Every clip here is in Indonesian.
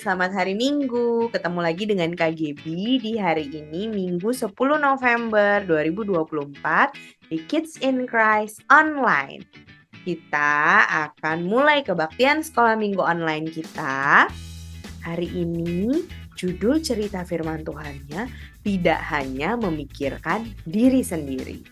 selamat hari Minggu. Ketemu lagi dengan Kak Gebi di hari ini Minggu 10 November 2024 di Kids in Christ Online. Kita akan mulai kebaktian sekolah minggu online kita. Hari ini judul cerita firman Tuhannya tidak hanya memikirkan diri sendiri.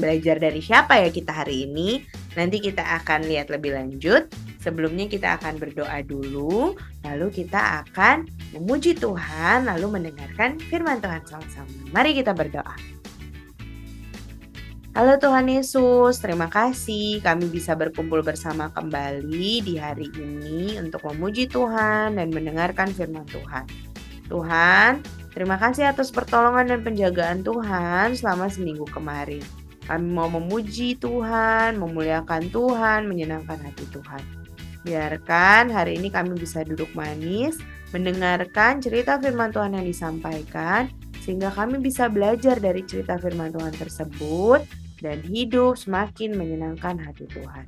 Belajar dari siapa ya kita hari ini? Nanti kita akan lihat lebih lanjut. Sebelumnya kita akan berdoa dulu, lalu kita akan memuji Tuhan, lalu mendengarkan firman Tuhan sama-sama. Mari kita berdoa. Halo Tuhan Yesus, terima kasih kami bisa berkumpul bersama kembali di hari ini untuk memuji Tuhan dan mendengarkan firman Tuhan. Tuhan, terima kasih atas pertolongan dan penjagaan Tuhan selama seminggu kemarin. Kami mau memuji Tuhan, memuliakan Tuhan, menyenangkan hati Tuhan. Biarkan hari ini kami bisa duduk manis, mendengarkan cerita firman Tuhan yang disampaikan, sehingga kami bisa belajar dari cerita firman Tuhan tersebut dan hidup semakin menyenangkan hati Tuhan.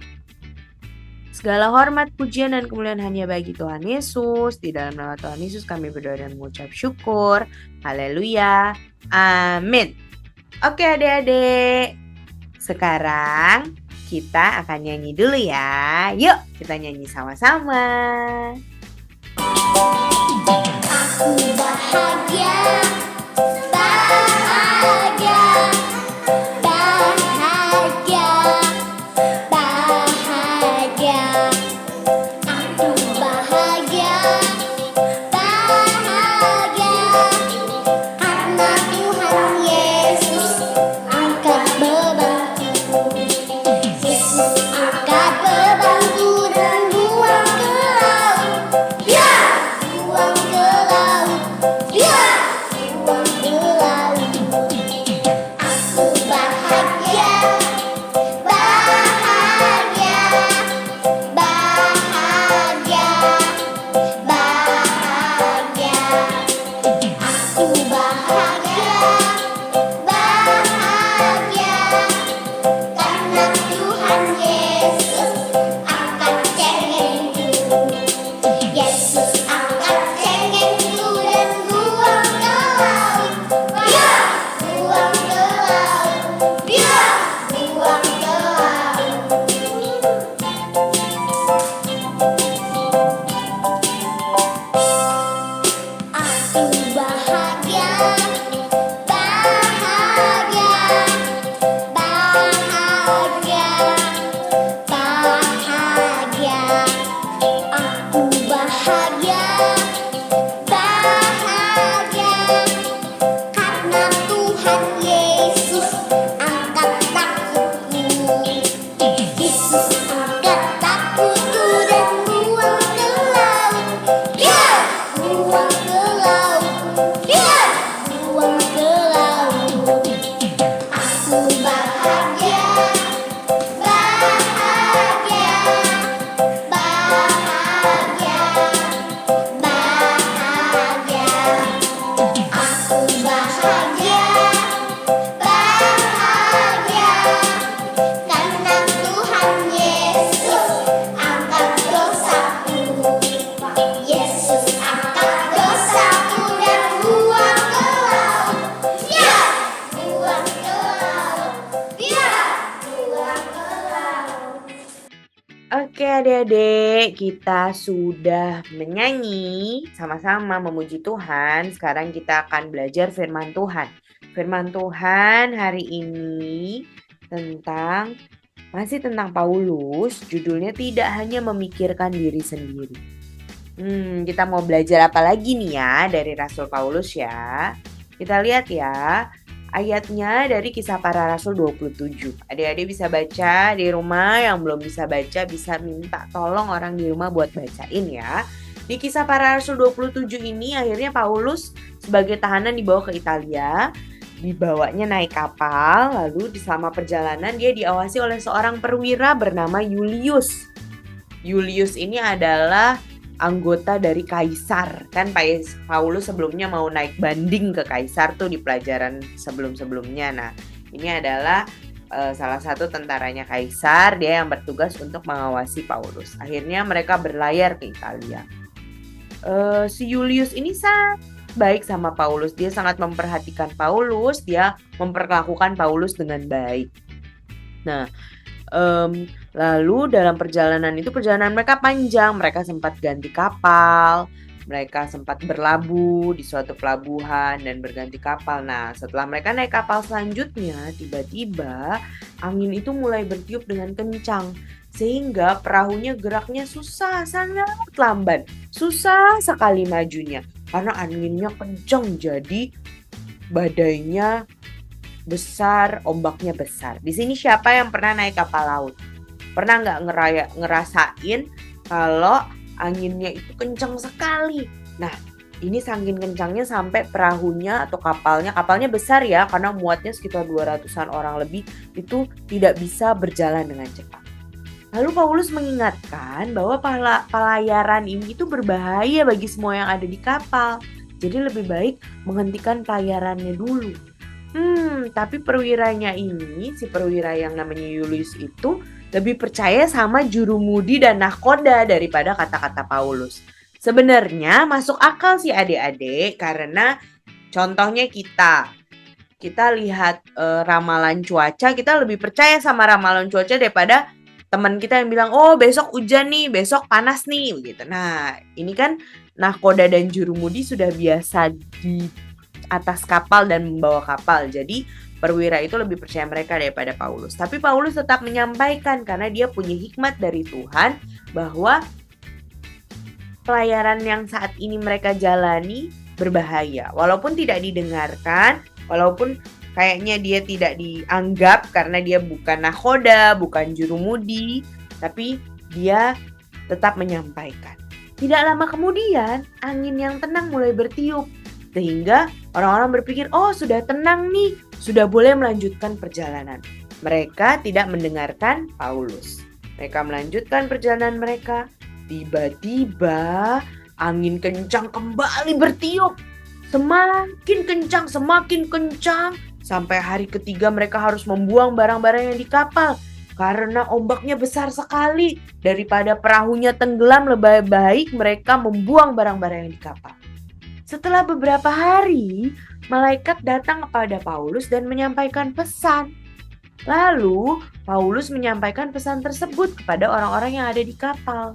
Segala hormat, pujian, dan kemuliaan hanya bagi Tuhan Yesus. Di dalam nama Tuhan Yesus kami berdoa dan mengucap syukur. Haleluya. Amin. Oke adik-adik. Sekarang kita akan nyanyi dulu ya. Yuk kita nyanyi sama-sama. Aku bahagia, bahagia, bahagia, bahagia. Aku bahagia, bahagia, karena Tuhan Yesus angkat bebanku. Yesus angkat bebanku dan buang ke laut. Ya, buang ke laut. Ya, buang ke laut. Aku bahagia, bahagia, bahagia, bahagia. Aku bahagia, bahagia, karena Tuhan Yesus angkat cengengku. Yesus angkat cengengku dan buang ke laut. Ya, buang ke laut. Ya, buang ke laut. Aku bahagia, bahagia, bahagia, bahagia. Aku bahagia, bahagia, karena Tuhan Yesus angkat takutku. Yesus angkat takutku dan buang ke laut. Ya, buang ke laut. Ya, buang ke laut. Aku bahagia, bahagia, bahagia, bahagia. Aku bahagia, bahagia, karena Tuhan Yesus angkat dosaku. Yesus angkat dosaku dan buang ke laut. Ya, buang ke laut. Ya, buang ke laut. Oke adik-adik, kita sudah menyanyi sama-sama memuji Tuhan. Sekarang kita akan belajar firman Tuhan. Firman Tuhan hari ini masih tentang Paulus. Judulnya tidak hanya memikirkan diri sendiri. Kita mau belajar apa lagi nih ya dari Rasul Paulus ya. Kita lihat ya. Ayatnya dari Kisah Para Rasul 27. Adik-adik bisa baca di rumah, yang belum bisa baca bisa minta tolong orang di rumah buat bacain ya. Di Kisah Para Rasul 27 ini akhirnya Paulus sebagai tahanan dibawa ke Italia. Dibawanya naik kapal, lalu selama perjalanan dia diawasi oleh seorang perwira bernama Julius. Julius ini adalah anggota dari Kaisar. Kan Paulus sebelumnya mau naik banding ke Kaisar tuh di pelajaran sebelum-sebelumnya. Nah, ini adalah salah satu tentaranya Kaisar, dia yang bertugas untuk mengawasi Paulus. Akhirnya mereka berlayar ke Italia. si Julius ini sangat baik sama Paulus. Dia sangat memperhatikan Paulus, dia memperlakukan Paulus dengan baik. Nah, lalu dalam perjalanan mereka panjang, mereka sempat ganti kapal, mereka sempat berlabuh di suatu pelabuhan dan berganti kapal. Nah, setelah mereka naik kapal selanjutnya, tiba-tiba angin itu mulai bertiup dengan kencang. Sehingga perahunya geraknya susah, sangat lambat. Susah sekali majunya. Karena anginnya kencang, jadi badainya besar, ombaknya besar. Di sini siapa yang pernah naik kapal laut? Pernah nggak ngerasain kalau anginnya itu kencang sekali? Nah, ini saking kencangnya sampai perahunya atau kapalnya besar ya, karena muatnya sekitar 200-an orang lebih, itu tidak bisa berjalan dengan cepat. Lalu Paulus mengingatkan bahwa pelayaran ini itu berbahaya bagi semua yang ada di kapal. Jadi lebih baik menghentikan pelayarannya dulu. Tapi perwiranya ini, si perwira yang namanya Julius itu lebih percaya sama jurumudi dan nahkoda daripada kata-kata Paulus. Sebenarnya masuk akal sih adik-adik, karena contohnya kita lihat ramalan cuaca, kita lebih percaya sama ramalan cuaca daripada teman kita yang bilang, oh besok hujan nih, besok panas nih, gitu. Nah, ini kan nahkoda dan jurumudi sudah biasa di atas kapal dan membawa kapal. Jadi perwira itu lebih percaya mereka daripada Paulus. Tapi Paulus tetap menyampaikan karena dia punya hikmat dari Tuhan bahwa pelayaran yang saat ini mereka jalani berbahaya. Walaupun tidak didengarkan, walaupun kayaknya dia tidak dianggap karena dia bukan nahkoda, bukan jurumudi, tapi dia tetap menyampaikan. Tidak lama kemudian, angin yang tenang mulai bertiup. Sehingga orang-orang berpikir, oh sudah tenang nih, sudah boleh melanjutkan perjalanan. Mereka tidak mendengarkan Paulus. Mereka melanjutkan perjalanan mereka. Tiba-tiba angin kencang kembali bertiup. Semakin kencang. Sampai hari ketiga mereka harus membuang barang-barang yang di kapal. Karena ombaknya besar sekali. Daripada perahunya tenggelam, lebih baik mereka membuang barang-barang yang di kapal. Setelah beberapa hari, malaikat datang kepada Paulus dan menyampaikan pesan. Lalu, Paulus menyampaikan pesan tersebut kepada orang-orang yang ada di kapal.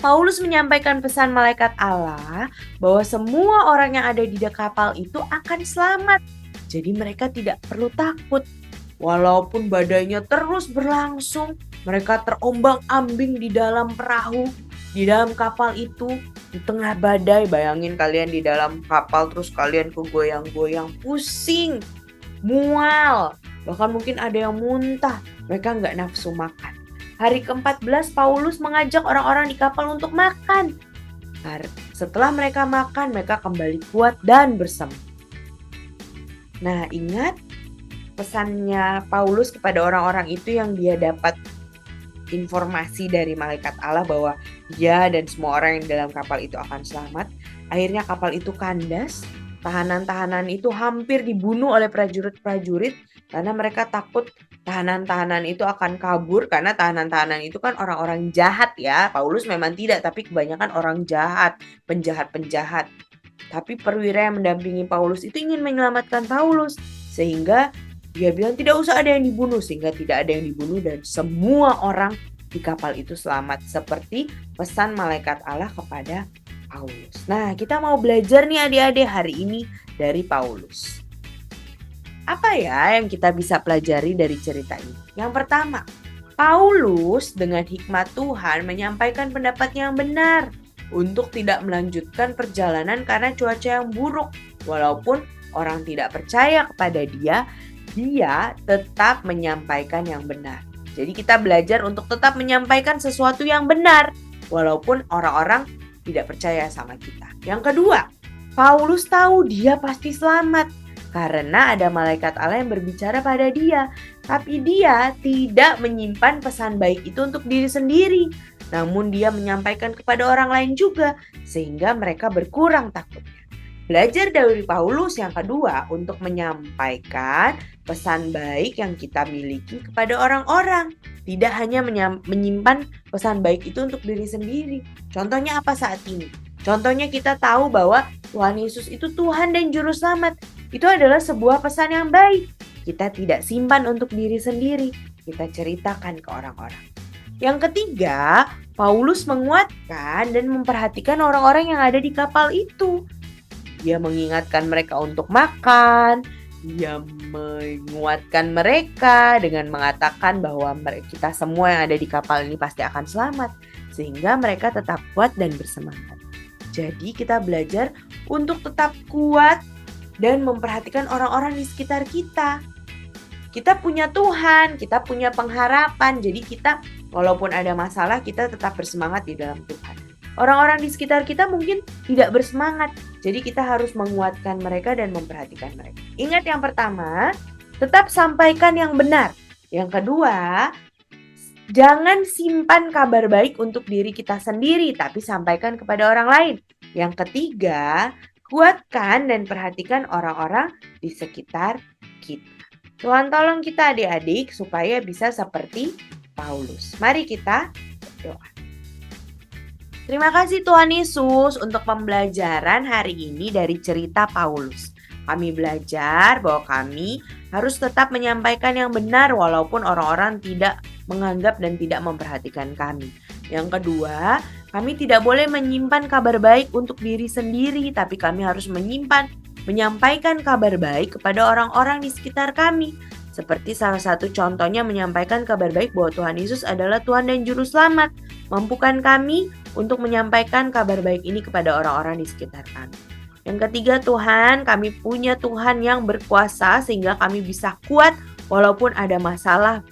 Paulus menyampaikan pesan malaikat Allah bahwa semua orang yang ada di kapal itu akan selamat. Jadi mereka tidak perlu takut. Walaupun badainya terus berlangsung, mereka terombang-ambing di dalam perahu, di dalam kapal itu, di tengah badai. Bayangin kalian di dalam kapal terus kalian kegoyang-goyang, pusing, mual, bahkan mungkin ada yang muntah. Mereka nggak nafsu makan. Hari ke-14 Paulus mengajak orang-orang di kapal untuk makan. Setelah mereka makan, mereka kembali kuat dan bersama. Nah, ingat pesannya Paulus kepada orang-orang itu yang dia dapat informasi dari malaikat Allah bahwa dia dan semua orang yang dalam kapal itu akan selamat. Akhirnya kapal itu kandas. Tahanan-tahanan itu hampir dibunuh oleh prajurit-prajurit karena mereka takut tahanan-tahanan itu akan kabur, karena tahanan-tahanan itu kan orang-orang jahat ya. Paulus memang tidak, tapi kebanyakan orang jahat, penjahat-penjahat. Tapi perwira yang mendampingi Paulus itu ingin menyelamatkan Paulus, sehingga dia bilang tidak usah ada yang dibunuh, sehingga tidak ada yang dibunuh dan semua orang di kapal itu selamat, seperti pesan malaikat Allah kepada Paulus. Nah, kita mau belajar nih adik-adik hari ini dari Paulus. Apa ya yang kita bisa pelajari dari cerita ini? Yang pertama, Paulus dengan hikmat Tuhan menyampaikan pendapat yang benar untuk tidak melanjutkan perjalanan karena cuaca yang buruk. Walaupun orang tidak percaya kepada dia tetap menyampaikan yang benar. Jadi kita belajar untuk tetap menyampaikan sesuatu yang benar walaupun orang-orang tidak percaya sama kita. Yang kedua, Paulus tahu dia pasti selamat karena ada malaikat Allah yang berbicara pada dia. Tapi dia tidak menyimpan pesan baik itu untuk diri sendiri, namun dia menyampaikan kepada orang lain juga, sehingga mereka berkurang takutnya. Belajar dari Paulus yang kedua untuk menyampaikan pesan baik yang kita miliki kepada orang-orang. Tidak hanya menyimpan pesan baik itu untuk diri sendiri. Contohnya apa saat ini? Contohnya kita tahu bahwa Tuhan Yesus itu Tuhan dan Juru Selamat. Itu adalah sebuah pesan yang baik. Kita tidak simpan untuk diri sendiri, kita ceritakan ke orang-orang. Yang ketiga, Paulus menguatkan dan memperhatikan orang-orang yang ada di kapal itu. Dia mengingatkan mereka untuk makan, dia menguatkan mereka dengan mengatakan bahwa kita semua yang ada di kapal ini pasti akan selamat, sehingga mereka tetap kuat dan bersemangat. Jadi kita belajar untuk tetap kuat dan memperhatikan orang-orang di sekitar kita. Kita punya Tuhan, kita punya pengharapan, jadi kita walaupun ada masalah kita tetap bersemangat di dalam Tuhan. Orang-orang di sekitar kita mungkin tidak bersemangat, jadi kita harus menguatkan mereka dan memperhatikan mereka. Ingat yang pertama, tetap sampaikan yang benar. Yang kedua, jangan simpan kabar baik untuk diri kita sendiri, tapi sampaikan kepada orang lain. Yang ketiga, kuatkan dan perhatikan orang-orang di sekitar kita. Tuhan tolong kita adik-adik supaya bisa seperti Paulus. Mari kita berdoa. Terima kasih Tuhan Yesus untuk pembelajaran hari ini dari cerita Paulus. Kami belajar bahwa kami harus tetap menyampaikan yang benar walaupun orang-orang tidak menganggap dan tidak memperhatikan kami. Yang kedua, kami tidak boleh menyimpan kabar baik untuk diri sendiri, tapi kami harus menyampaikan kabar baik kepada orang-orang di sekitar kami. Seperti salah satu contohnya menyampaikan kabar baik bahwa Tuhan Yesus adalah Tuhan dan Juru Selamat. Mampukan kami untuk menyampaikan kabar baik ini kepada orang-orang di sekitar kami. Yang ketiga, Tuhan, kami punya Tuhan yang berkuasa sehingga kami bisa kuat walaupun ada masalah,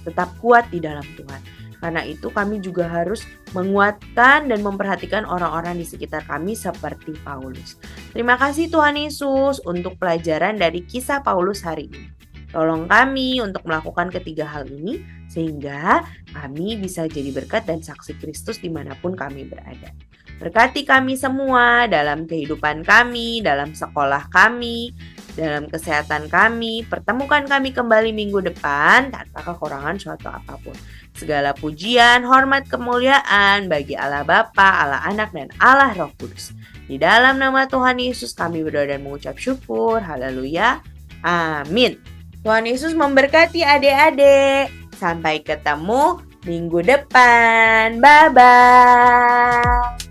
tetap kuat di dalam Tuhan. Karena itu kami juga harus menguatkan dan memperhatikan orang-orang di sekitar kami seperti Paulus. Terima kasih Tuhan Yesus untuk pelajaran dari kisah Paulus hari ini. Tolong kami untuk melakukan ketiga hal ini sehingga kami bisa jadi berkat dan saksi Kristus dimanapun kami berada. Berkati kami semua dalam kehidupan kami, dalam sekolah kami, dalam kesehatan kami. Pertemukan kami kembali minggu depan tanpa kekurangan suatu apapun. Segala pujian, hormat, kemuliaan bagi Allah Bapa, Allah Anak, dan Allah Roh Kudus. Di dalam nama Tuhan Yesus kami berdoa dan mengucap syukur. Haleluya. Amin. Tuhan Yesus memberkati adik-adik. Sampai ketemu minggu depan. Bye-bye.